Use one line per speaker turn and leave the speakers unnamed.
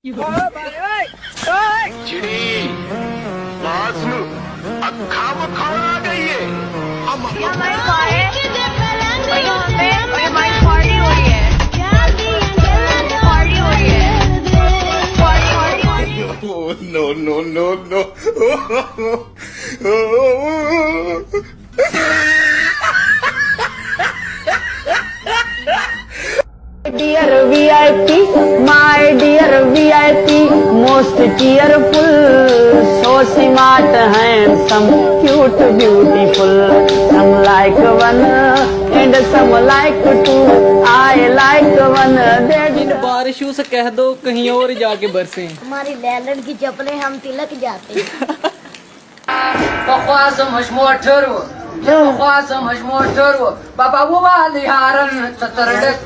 चिड़ी बाज नु अखा वखा आ गई है
ये हमारी कार है और यहाँ पे और ये हमारी पार्टी हो रही है पार्टी हो रही है पार्टी हो रही है
Oh, no, no, no, no.
Dear VIP, my dear VIP, most cheerful, so smart, handsome, cute, beautiful. Some like one and some like two. I like one.
इन बारिशों से कह दो कहीं और जाके बरसे
हमारी लैलड की चप्पलें हम तिलक जाते हैं
Pakwasan mas motor, pakwasan mas motor, babawa liharan, tatardet